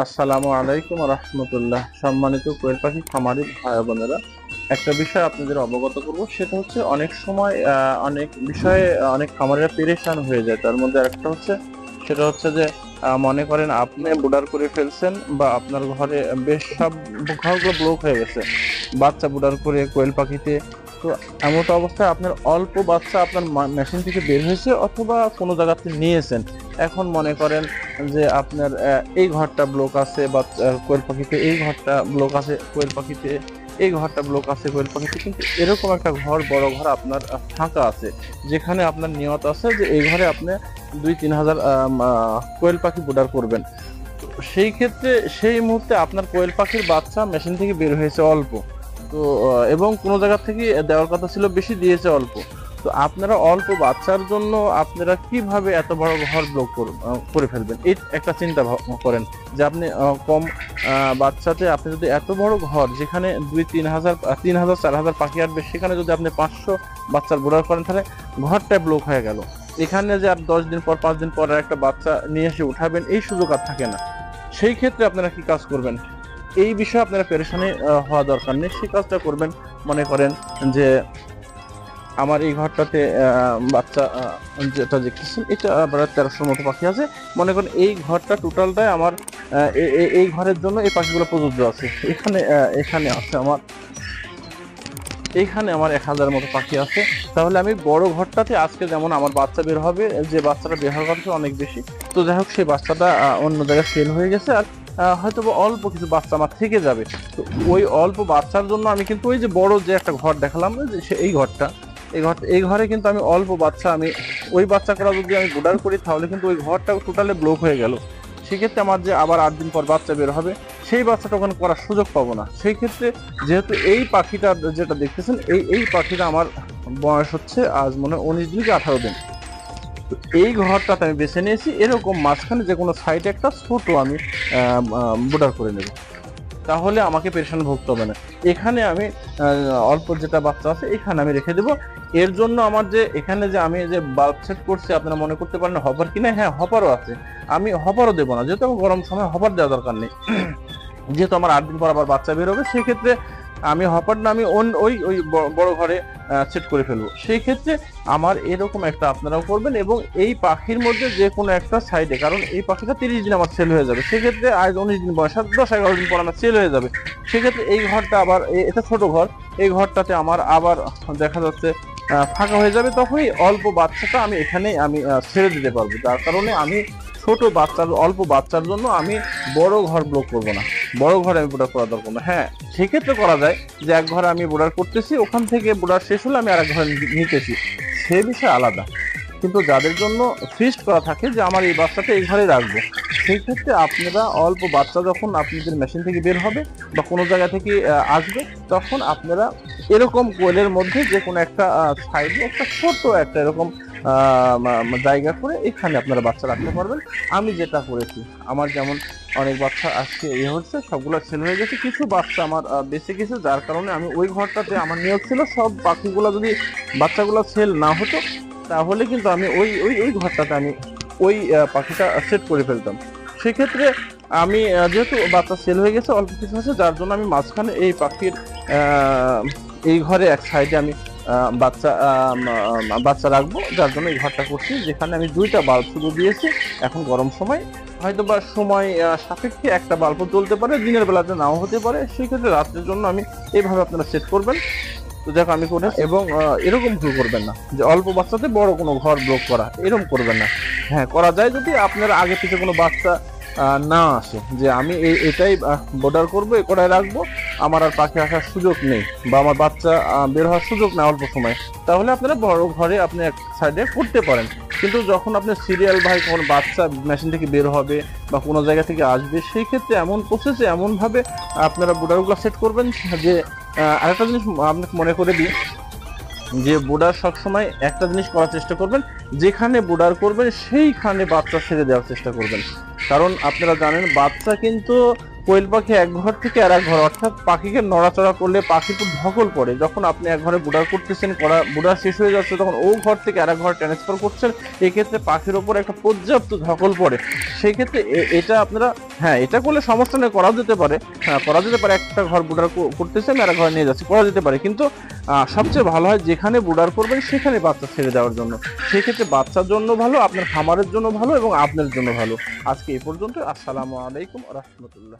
আসসালামু আলাইকুম রহমতুল্লাহ। সম্মানিত কোয়েল পাখি খামারি ভাই বোনেরা, একটা বিষয় আপনাদের অবগত করব, সেটা হচ্ছে অনেক সময় অনেক বিষয়ে অনেক খামারিরা পেরেশান হয়ে যায়। তার মধ্যে একটা হচ্ছে, সেটা হচ্ছে যে মনে করেন আপনি বুডার করে ফেলছেন বা আপনার ঘরে বেশ সব ঘরগুলো ব্লক হয়ে গেছে বাচ্চা বুডার করে কোয়েল পাখিতে। তো এমত অবস্থায় আপনার অল্প বাচ্চা আপনার মেশিন থেকে বের হয়েছে অথবা কোনো জায়গাতে নিয়েছেন। এখন মনে করেন যে আপনার এই ঘরটা ব্লক আছে বা কোয়েল পাখিতে, এই ঘরটা ব্লক আছে কোয়েল পাখিতে, এই ঘরটা ব্লক আছে কোয়েল পাখিতে, কিন্তু এরকম একটা ঘর, বড় ঘর আপনার ফাঁকা আছে, যেখানে আপনার নিয়ত আছে যে এই ঘরে আপনি 2-3 হাজার কোয়েল পাখি ব্রুডার করবেন। তো সেই ক্ষেত্রে সেই মুহূর্তে আপনার কোয়েল পাখির বাচ্চা মেশিন থেকে বের হয়েছে অল্প, তো এবং কোনো জায়গা থেকে দেওয়ার কথা ছিল বেশি, দিয়েছে অল্প। তো আপনারা অল্প বাচ্চার জন্য আপনারা কিভাবে এত বড় ঘর ব্লক করে ফেলবেন, এই একটা চিন্তা করেন যে আপনি কম বাচ্চাতে আপনি যদি এত বড় ঘর, যেখানে 2-3 হাজার 3,000 4,000 পাখি আসবে, সেখানে যদি আপনি 500 বাচ্চার বোর্ডার করেন, তাহলে ঘরটা ব্লক হয়ে গেল। এখানে যে আর 10 দিন পর 5 দিন পর একটা বাচ্চা নিয়ে এসে উঠাবেন, এই সুযোগ আর থাকে না। সেই ক্ষেত্রে আপনারা কি কাজ করবেন, এই বিষয়ে আপনারা পেরেশানি হওয়া দরকার নেই। সেই কাজটা করবেন, মনে করেন যে আমার এই ঘরটাতে বাচ্চা যেটা দেখতেছেন, এটা প্রায় 1300 মতো পাখি আছে। মনে করেন এই ঘরটা টোটালটাই আমার এই ঘরের জন্য এই পাখিগুলো প্রযোজ্য আছে। এখানে এখানে আছে আমার, এইখানে আমার 1000 মতো পাখি আছে। তাহলে আমি বড় ঘরটাতে আজকে যেমন আমার বাচ্চা বের হবে, যে বাচ্চাটা বের হওয়ার কথা অনেক বেশি, তো যাই হোক সেই বাচ্চাটা অন্য জায়গায় সেল হয়ে গেছে, আর হয়তো অল্প কিছু বাচ্চা আমার থেকে যাবে। তো ওই অল্প বাচ্চার জন্য আমি কিন্তু ওই যে বড় যে একটা ঘর দেখালাম না, যে এই ঘরটা, এই ঘরে কিন্তু আমি অল্প বাচ্চা, আমি ওই বাচ্চা করা যদি আমি ব্রুডার করি, তাহলে কিন্তু ওই ঘরটা টোটালি ব্লক হয়ে গেল। সেক্ষেত্রে আমার যে আবার 8 দিন পর বাচ্চা বের হবে, সেই বাচ্চাটা ওখানে করার সুযোগ পাবো না। সেই ক্ষেত্রে যেহেতু এই পাখিটা যেটা দেখতেছেন, এই পাখিটা আমার বয়স হচ্ছে আজ মনে হয় 19 দিন কি 18 দিন। তো এই ঘরটাতে আমি বেছে নিয়েছি, এরকম মাঝখানে যে কোনো সাইডে একটা ছোট আমি ব্রুডার করে নেব, তাহলে আমাকে পেরেশান ভুগতে হবে না। এখানে আমি অল্প যেটা বাচ্চা আছে এখানে আমি রেখে দেবো। এর জন্য আমার যে এখানে যে আমি যে বাল্ব সেট করছি, আপনারা মনে করতে পারেন হপার কিনা, হ্যাঁ হপারও আছে। আমি হপারও দেবো না, যেহেতু আমার গরম সময় হপার দেওয়া দরকার নেই। যেহেতু আমার 8 দিন পর আবার বাচ্চা বের হবে, সেক্ষেত্রে আমি হপারটা আমি ওই ওই বড় ঘরে সেট করে ফেলবো। সেই ক্ষেত্রে আমার এরকম একটা আপনারাও করবেন, এবং এই পাখির মধ্যে যে কোনো একটা সাইডে, কারণ এই পাখিটা 30 দিন আমার সেল হয়ে যাবে, সেক্ষেত্রে আজ 19 দিন বয়স, 10-11 দিন পর আমার সেল হয়ে যাবে। সেক্ষেত্রে এই ঘরটা আবার, এটা ছোট ঘর, এই ঘরটাতে আমার আবার দেখা যাচ্ছে ফাঁকা হয়ে যাবে। তখনই অল্প বাচ্চাটা আমি এখানে আমি ছেড়ে দিতে পারবো। যার কারণে আমি ছোট বাচ্চার, অল্প বাচ্চার জন্য আমি বড় ঘর ব্লক করব না, বড় ঘরে আমি বোর্ডার করা দরকার না। হ্যাঁ, সেক্ষেত্রে করা যায় যে এক ঘরে আমি বোর্ডার করতেছি, ওখান থেকে বোর্ডার শেষ হলে আমি আরেক ঘরে নিতেছি, সে বিষয় আলাদা। কিন্তু যাদের জন্য ফিক্সড করা থাকে যে আমার এই বাচ্চাটা এই ঘরে রাখবো, সেই ক্ষেত্রে আপনারা অল্প বাচ্চা যখন আপনাদের মেশিন থেকে বের হবে বা কোনো জায়গা থেকে আসবে, তখন আপনারা এরকম কোয়েলের মধ্যে যে কোনো একটা সাইডে একটা ছোট একটা এরকম জায়গা করে এখানে আপনারা বাচ্চা রাখতে পারবেন। আমি যেটা করেছি, আমার যেমন অনেক বাচ্চা আজকে হচ্ছে, সবগুলো সেল হয়ে গেছে, কিছু বাচ্চা আমার বেঁচে গেছে, যার কারণে আমি ওই ঘরটাতে আমার নিয়োগ ছিল সব পাখিগুলো যদি বাচ্চাগুলো সেল না হতো, তাহলে কিন্তু আমি ওই ওই ওই ঘরটাতে আমি ওই পাখিটা সেট করে ফেলতাম। সেক্ষেত্রে আমি যেহেতু বাচ্চা সেল হয়ে গেছে, অল্প কিছু আছে, যার জন্য আমি মাঝখানে এই পাখির এই ঘরে এক সাইডে আমি বাচ্চা রাখবো, যার জন্য এই ঘরটা করছি, যেখানে আমি 2টা বাল্ব শুধু দিয়েছি। এখন গরম সময়, হয়তো বা সময় সাপেক্ষে একটা বাল্ব জ্বলতে পারে, দিনের বেলাতে নাও হতে পারে, সেই ক্ষেত্রে রাত্রের জন্য আমি এইভাবে আপনারা সেট করবেন। তো দেখো আমি করে, এবং এরকম ভুল করবেন না যে অল্প বাচ্চাতে বড় কোনো ঘর ব্লক করা, এরকম করবেন না। হ্যাঁ, করা যায় যদি আপনার আগে থেকে কোনো বাচ্চা না আসে, যে আমি এটাই বর্ডার করবো, এ করায় রাখবো, আমার আর পাখি আসার সুযোগ নেই বা আমার বাচ্চা বের হওয়ার সুযোগ নেই অল্প সময়, তাহলে আপনারা বড় ঘরে আপনি এক সাইডে করতে পারেন। কিন্তু যখন আপনি সিরিয়াল ভাই কোনো বাচ্চা মেশিন থেকে বের হবে বা কোনো জায়গা থেকে আসবে, সেই ক্ষেত্রে এমন প্রসেসে এমনভাবে আপনারা বোর্ডারগুলো সেট করবেন যে আরেকটা জিনিস আপনাকে মনে করে দিই, যে বোর্ডার সবসময় একটা জিনিস করার চেষ্টা করবেন, যেখানে বোর্ডার করবেন সেইখানে বাচ্চা ছেড়ে দেওয়ার চেষ্টা করবেন। কারণ আপনারা জানেন বাচ্চা কিন্তু কোয়েল পাখি এক ঘর থেকে আর এক ঘর, অর্থাৎ পাখিকে নড়াচড়া করলে পাখি খুব ধকল পড়ে। যখন আপনি এক ঘরে বুডার করতেছেন, বুডার শেষ হয়ে যাচ্ছে, তখন ও ঘর থেকে আর এক ঘর ট্রান্সফার করছেন, এক্ষেত্রে পাখির ওপর একটা পর্যাপ্ত ধকল পড়ে। সেই ক্ষেত্রে এটা আপনারা, হ্যাঁ, এটা করলে সমস্যা নেই, করা যেতে পারে। হ্যাঁ, করা যেতে পারে, একটা ঘর বুডার করতেছেন আর এক ঘরে নিয়ে যাচ্ছে, করা যেতে পারে। কিন্তু সবচেয়ে ভালো হয় যেখানে বুডার করবেন সেখানে বাচ্চা ছেড়ে দেওয়ার জন্য। সেক্ষেত্রে বাচ্চার জন্য ভালো, আপনার খামারের জন্য ভালো এবং আপনার জন্য ভালো। আজকে এই পর্যন্ত। আসসালামু আলাইকুম ওয়া রাহমাতুল্লাহ।